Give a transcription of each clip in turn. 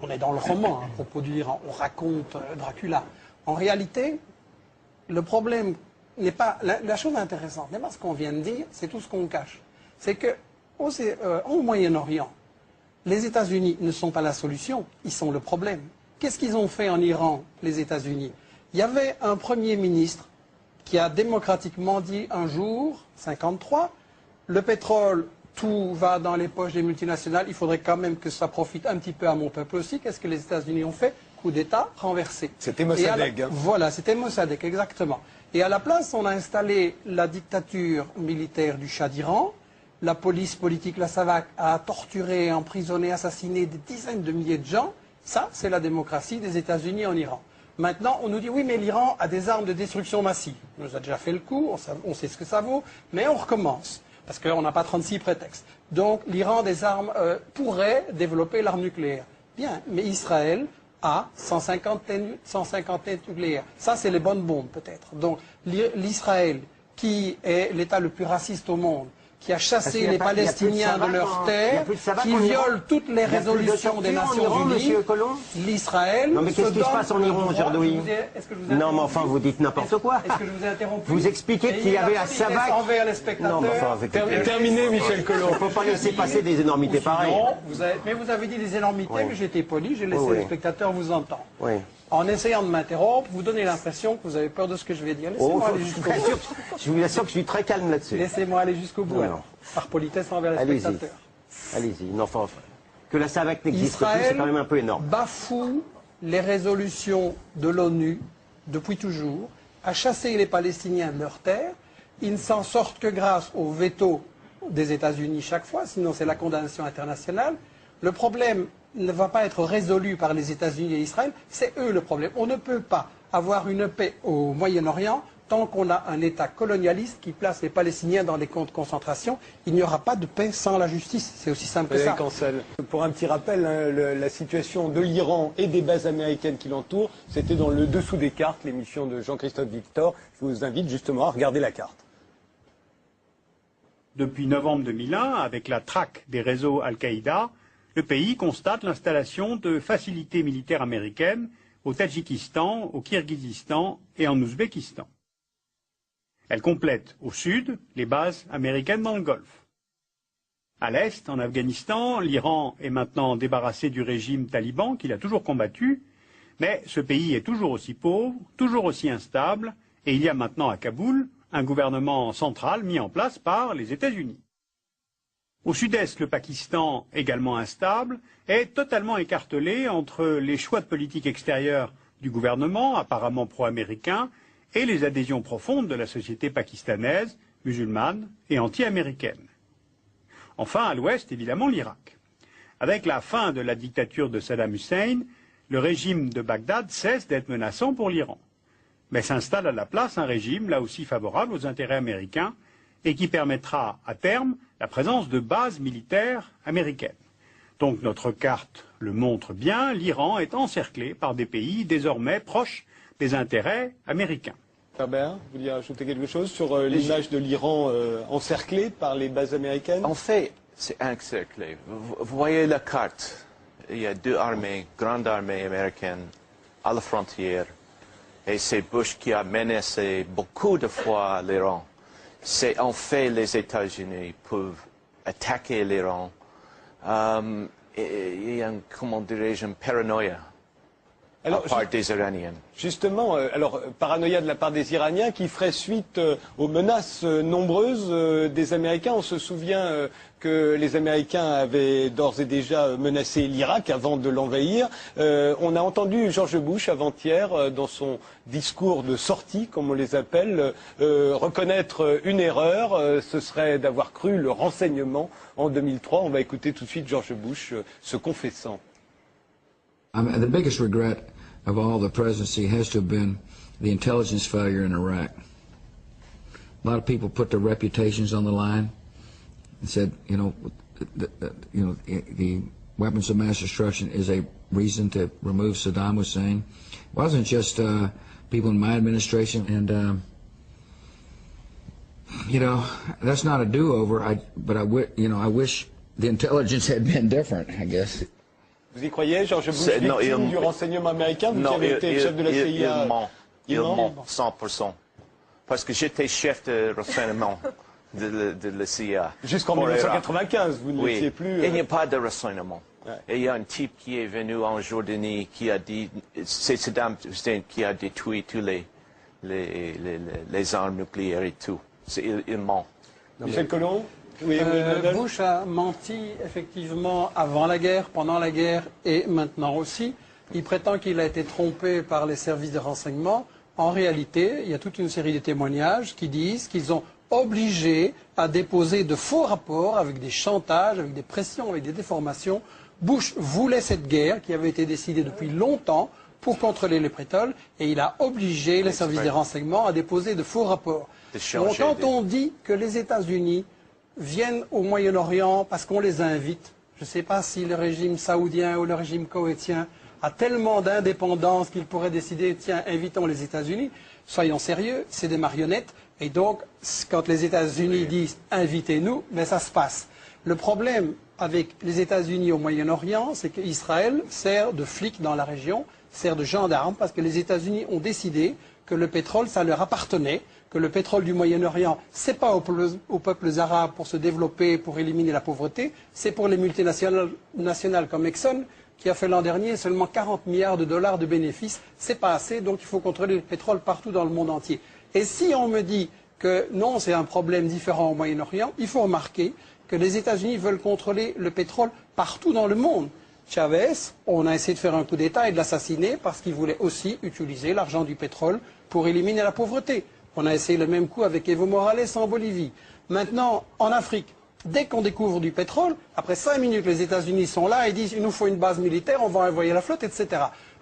On est dans le roman à propos du l'Iran, on raconte Dracula. En réalité, le problème n'est pas... La chose intéressante n'est pas ce qu'on vient de dire, c'est tout ce qu'on cache. C'est que au Moyen-Orient, les États-Unis ne sont pas la solution, ils sont le problème. Qu'est-ce qu'ils ont fait en Iran, les États-Unis? Il y avait un Premier ministre qui a démocratiquement dit un jour, 53, le pétrole, tout va dans les poches des multinationales, il faudrait quand même que ça profite un petit peu à mon peuple aussi. Qu'est-ce que les États-Unis ont fait? Coup d'État renversé. C'était Mossadegh. Voilà, c'était Mossadegh, exactement. Et à la place, on a installé la dictature militaire du Shah d'Iran. La police politique, la SAVAK, a torturé, emprisonné, assassiné des dizaines de milliers de gens. Ça, c'est la démocratie des États-Unis en Iran. Maintenant, on nous dit, oui, mais l'Iran a des armes de destruction massive. On nous a déjà fait le coup, on sait ce que ça vaut, mais on recommence. Parce qu'on n'a pas 36 prétextes. Donc, l'Iran des armes pourrait développer l'arme nucléaire. Bien, mais Israël a 150 têtes nucléaires. Ça, c'est les bonnes bombes, peut-être. Donc, l'Israël, qui est l'État le plus raciste au monde, qui a chassé les Palestiniens de leurs terres, qui viole toutes les résolutions des Nations Unies, l'Israël... Non mais qu'est-ce qui se passe en Iran aujourd'hui? Non mais enfin vous dites n'importe quoi. Est-ce que je vous ai interrompu? Vous expliquez qu'il y avait la SAVAK... envers les spectateurs... Non mais enfin... Terminé Michel Collomb. Il ne faut pas laisser passer des énormités pareilles. Mais vous avez dit des énormités, oui. mais j'ai été poli, j'ai laissé les spectateurs vous entendre. Oui. En essayant de m'interrompre, vous donnez l'impression que vous avez peur de ce que je vais dire. Laissez-moi aller jusqu'au bout. Je vous assure que je suis très calme là-dessus. Laissez-moi aller jusqu'au bout, alors, par politesse envers les spectateurs. Allez-y, non, enfin, que la SAVAK n'existe plus, c'est quand même un peu énorme. Bafoue les résolutions de l'ONU depuis toujours, a chassé les Palestiniens de leurs terres. Ils ne s'en sortent que grâce au veto des États-Unis chaque fois, sinon c'est la condamnation internationale. Le problème ne va pas être résolu par les États-Unis et Israël, c'est eux le problème. On ne peut pas avoir une paix au Moyen-Orient tant qu'on a un État colonialiste qui place les Palestiniens dans les camps de concentration. Il n'y aura pas de paix sans la justice, c'est aussi simple que ça. Pour un petit rappel, hein, la situation de l'Iran et des bases américaines qui l'entourent, c'était dans le dessous des cartes, l'émission de Jean-Christophe Victor. Je vous invite justement à regarder la carte. Depuis novembre 2001, avec la traque des réseaux Al-Qaïda, le pays constate l'installation de facilités militaires américaines au Tadjikistan, au Kirghizistan et en Ouzbékistan. Elle complète au sud les bases américaines dans le Golfe. À l'est, en Afghanistan, l'Iran est maintenant débarrassé du régime taliban qu'il a toujours combattu, mais ce pays est toujours aussi pauvre, toujours aussi instable, et il y a maintenant à Kaboul un gouvernement central mis en place par les États-Unis. Au sud-est, le Pakistan, également instable, est totalement écartelé entre les choix de politique extérieure du gouvernement, apparemment pro-américain, et les adhésions profondes de la société pakistanaise, musulmane et anti-américaine. Enfin, à l'ouest, évidemment, l'Irak. Avec la fin de la dictature de Saddam Hussein, le régime de Bagdad cesse d'être menaçant pour l'Iran. Mais s'installe à la place un régime, là aussi favorable aux intérêts américains, et qui permettra, à terme, la présence de bases militaires américaines. Donc notre carte le montre bien, l'Iran est encerclé par des pays désormais proches des intérêts américains. Herbert, vous vouliez ajouter quelque chose sur l'image de l'Iran encerclé par les bases américaines? En fait, c'est encerclé. Vous voyez la carte. Il y a deux armées, grandes armées américaines à la frontière. Et c'est Bush qui a menacé beaucoup de fois l'Iran. C'est en fait les États-Unis peuvent attaquer l'Iran. Il y a, comment dirais-je, une paranoïa de la part des Iraniens. Justement, paranoïa de la part des Iraniens qui ferait suite aux menaces nombreuses des Américains. On se souvient que les Américains avaient d'ores et déjà menacé l'Irak avant de l'envahir. On a entendu George Bush avant-hier, dans son discours de sortie, comme on les appelle, reconnaître une erreur. Ce serait d'avoir cru le renseignement en 2003. On va écouter tout de suite George Bush se confessant. The biggest regret of all the presidency has to have been the intelligence failure in Iraq. A lot of people put their reputations on the line and said, the weapons of mass destruction is a reason to remove Saddam Hussein. It wasn't just people in my administration, and that's not a do-over. But I wish the intelligence had been different, I guess. Vous y croyez, George Bush, Non, victime du renseignement américain, vous qui Non, avez été chef de la CIA? Il ment 100%. Parce que j'étais chef de renseignement de la CIA. Jusqu'en pour 1995, vous ne Oui. l'étiez plus. Il n'y a pas de renseignement. Ouais. Et il y a un type qui est venu en Jordanie qui a dit, c'est Saddam Hussein qui a détruit tous les armes nucléaires et tout. Il ment. Michel Collomb? Oui, Bush a menti effectivement avant la guerre, pendant la guerre et maintenant aussi. Il prétend qu'il a été trompé par les services de renseignement. En réalité, il y a toute une série de témoignages qui disent qu'ils ont obligé à déposer de faux rapports avec des chantages, avec des pressions, avec des déformations. Bush voulait cette guerre qui avait été décidée depuis longtemps pour contrôler le pétrole et il a obligé les services de renseignement à déposer de faux rapports. Donc quand on dit que les États-Unis viennent au Moyen-Orient parce qu'on les invite, je ne sais pas si le régime saoudien ou le régime koweïtien a tellement d'indépendance qu'il pourrait décider, tiens, invitons les États-Unis. Soyons sérieux, c'est des marionnettes. Et donc, quand les États-Unis disent invitez-nous, ben ça se passe. Le problème avec les États-Unis au Moyen-Orient, c'est qu'Israël sert de flic dans la région, sert de gendarme, parce que les États-Unis ont décidé que le pétrole, ça leur appartenait, que le pétrole du Moyen-Orient, c'est pas aux peuples arabes pour se développer, pour éliminer la pauvreté, c'est pour les multinationales comme Exxon, qui a fait l'an dernier seulement 40 milliards de dollars de bénéfices. C'est pas assez, donc il faut contrôler le pétrole partout dans le monde entier. Et si on me dit que non, c'est un problème différent au Moyen-Orient, il faut remarquer que les États-Unis veulent contrôler le pétrole partout dans le monde. Chavez, on a essayé de faire un coup d'État et de l'assassiner parce qu'il voulait aussi utiliser l'argent du pétrole pour éliminer la pauvreté. On a essayé le même coup avec Evo Morales en Bolivie. Maintenant, en Afrique, dès qu'on découvre du pétrole, après 5 minutes, les États-Unis sont là et disent « il nous faut une base militaire, on va envoyer la flotte, etc. »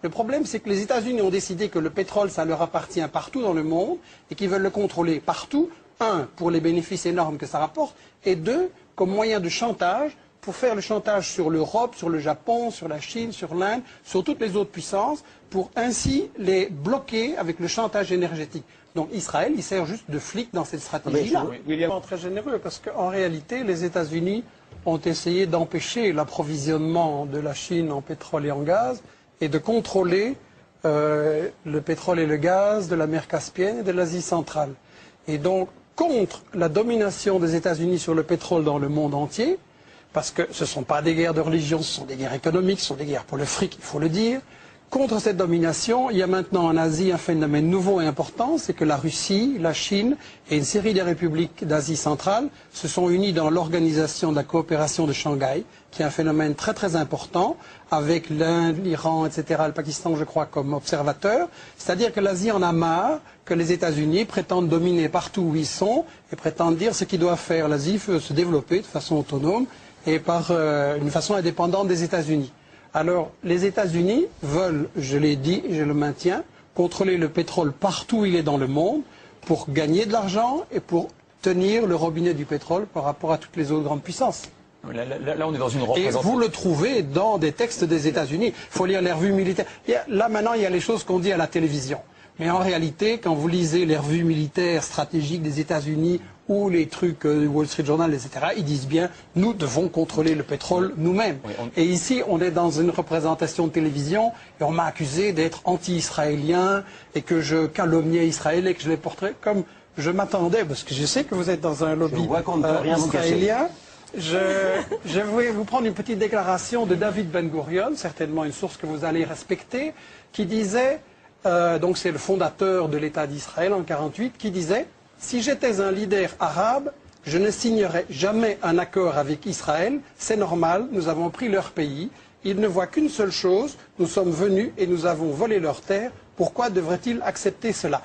Le problème, c'est que les États-Unis ont décidé que le pétrole, ça leur appartient partout dans le monde et qu'ils veulent le contrôler partout. Un, pour les bénéfices énormes que ça rapporte, et deux, comme moyen de chantage, pour faire le chantage sur l'Europe, sur le Japon, sur la Chine, sur l'Inde, sur toutes les autres puissances, pour ainsi les bloquer avec le chantage énergétique. Donc Israël, il sert juste de flic dans cette stratégie-là. William. Très généreux, parce qu'en réalité, les États-Unis ont essayé d'empêcher l'approvisionnement de la Chine en pétrole et en gaz, et de contrôler le pétrole et le gaz de la mer Caspienne et de l'Asie centrale. Et donc, contre la domination des États-Unis sur le pétrole dans le monde entier, parce que ce ne sont pas des guerres de religion, ce sont des guerres économiques, ce sont des guerres pour le fric, il faut le dire. Contre cette domination, il y a maintenant en Asie un phénomène nouveau et important, c'est que la Russie, la Chine et une série de républiques d'Asie centrale se sont unies dans l'organisation de la coopération de Shanghai, qui est un phénomène très très important, avec l'Inde, l'Iran, etc., le Pakistan, je crois, comme observateurs. C'est-à-dire que l'Asie en a marre que les États-Unis prétendent dominer partout où ils sont et prétendent dire ce qu'ils doivent faire. L'Asie veut se développer de façon autonome et par une façon indépendante des États-Unis. Alors, les États-Unis veulent, je l'ai dit et je le maintiens, contrôler le pétrole partout où il est dans le monde pour gagner de l'argent et pour tenir le robinet du pétrole par rapport à toutes les autres grandes puissances. Là, on est dans une Et représentation. vous le trouvez dans des textes des États-Unis. Il faut lire les revues militaires. Là, maintenant, il y a les choses qu'on dit à la télévision. Mais en réalité, quand vous lisez les revues militaires stratégiques des États-Unis ou les trucs du Wall Street Journal, etc., ils disent bien, nous devons contrôler le pétrole nous-mêmes. Oui, Et ici, on est dans une représentation de télévision et on m'a accusé d'être anti-israélien et que je calomniais Israël et que je les porterais comme je m'attendais, parce que je sais que vous êtes dans un lobby israélien. Je vais vous prendre une petite déclaration de David Ben Gurion, certainement une source que vous allez respecter, qui disait, donc c'est le fondateur de l'État d'Israël en 1948, qui disait « Si j'étais un leader arabe, je ne signerais jamais un accord avec Israël, c'est normal, nous avons pris leur pays, ils ne voient qu'une seule chose, nous sommes venus et nous avons volé leurs terres, pourquoi devraient-ils accepter cela ?»